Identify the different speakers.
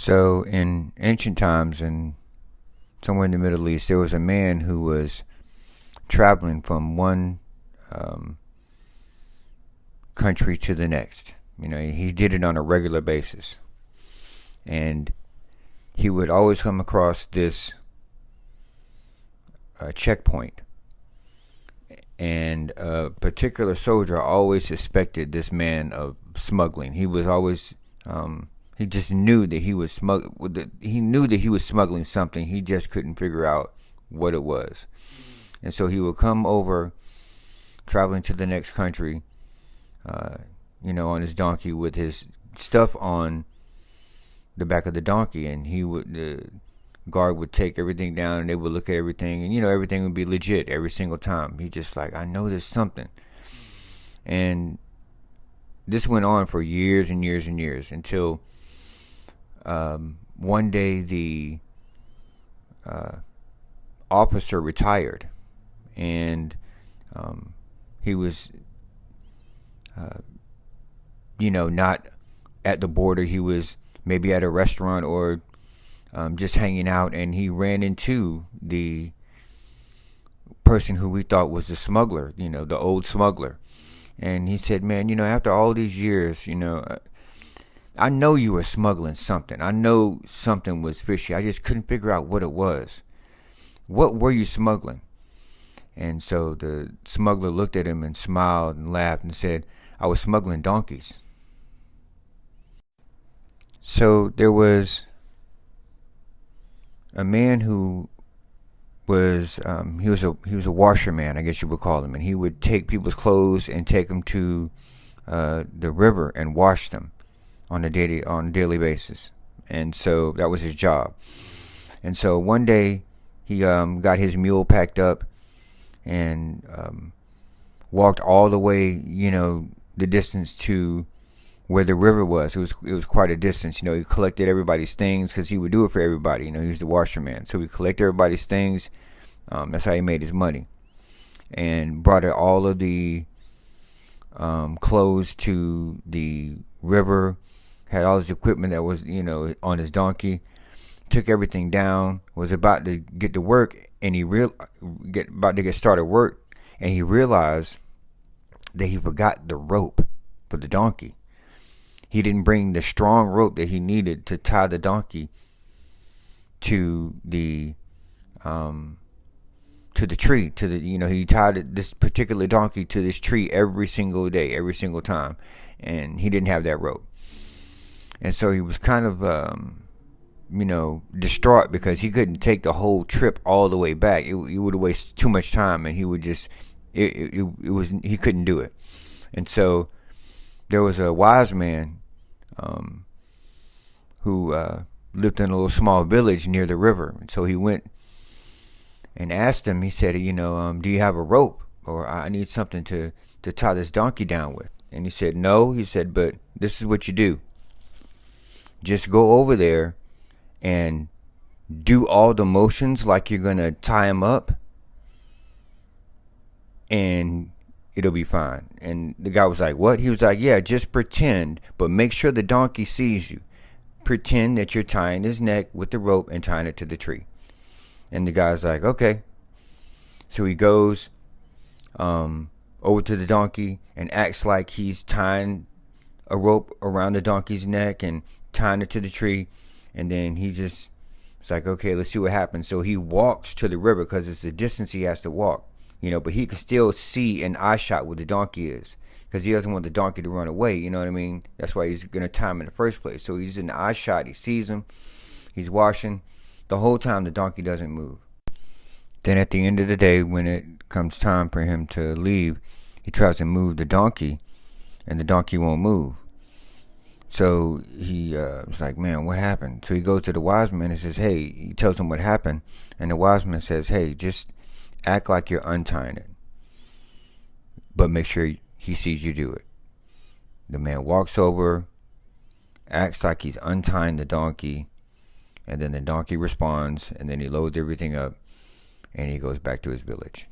Speaker 1: So in ancient times, and somewhere in the Middle East, there was a man who was traveling from one um, country to the next. He did it on a regular basis, and he would always come across this checkpoint, and a particular soldier always suspected this man of smuggling. He was always he just knew that he was he knew that he was smuggling something. He just couldn't figure out what it was. And so he would come over, traveling to the next country, on his donkey with his stuff on the back of the donkey, and the guard would take everything down, and they would look at everything, and everything would be legit every single time. He just like, I know there's something. And this went on for years and years and years until one day the officer retired, and he was not at the border. He was maybe at a restaurant or just hanging out, and he ran into the person who we thought was the smuggler, the old smuggler. And he said, man, after all these years, I know you were smuggling something. I know something was fishy. I just couldn't figure out what it was. What were you smuggling? And so the smuggler looked at him and smiled and laughed and said, I was smuggling donkeys. So there was a man who was he was a washerman, I guess you would call him, and he would take people's clothes and take them to the river and wash them on a daily basis. And so that was his job. And so one day he got his mule packed up and walked all the way, the distance to where the river was. It was quite a distance. He collected everybody's things because he would do it for everybody. He was the washerman, so he collected everybody's things. That's how he made his money, and brought all of the clothes to the river. Had all his equipment that was on his donkey. Took everything down. Was about to get to work, and about to get started work, and he realized that he forgot the rope for the donkey. He didn't bring the strong rope that he needed to tie the donkey to the tree. He tied this particular donkey to this tree every single day, every single time, and he didn't have that rope. And so he was kind of distraught because he couldn't take the whole trip all the way back. It would have wasted too much time, and he would just he couldn't do it. And so there was a wise man who lived in a little small village near the river. And so he went and asked him. He said, do you have a rope, or I need something to tie this donkey down with? And he said, no. He said, but this is what you do. Just go over there and do all the motions like you're going to tie him up, and it'll be fine. And the guy was like, what? He was like, yeah, just pretend, but make sure the donkey sees you. Pretend that you're tying his neck with the rope and tying it to the tree. And the guy's like, okay. So he goes over to the donkey and acts like he's tying a rope around the donkey's neck and tying it to the tree. And then it's like, okay, let's see what happens. So he walks to the river because it's a distance he has to walk. But he can still see an eye shot where the donkey is, because he doesn't want the donkey to run away. You know what I mean? That's why he's going to tie him in the first place. So he's in the eye shot. He sees him. He's washing. The whole time the donkey doesn't move. Then at the end of the day, when it comes time for him to leave, he tries to move the donkey, and the donkey won't move. So he was like, man, what happened? So he goes to the wise man and says, hey, he tells him what happened. And the wise man says, hey, just act like you're untying it, but make sure he sees you do it. The man walks over, acts like he's untying the donkey, and then the donkey responds, and then he loads everything up, and he goes back to his village.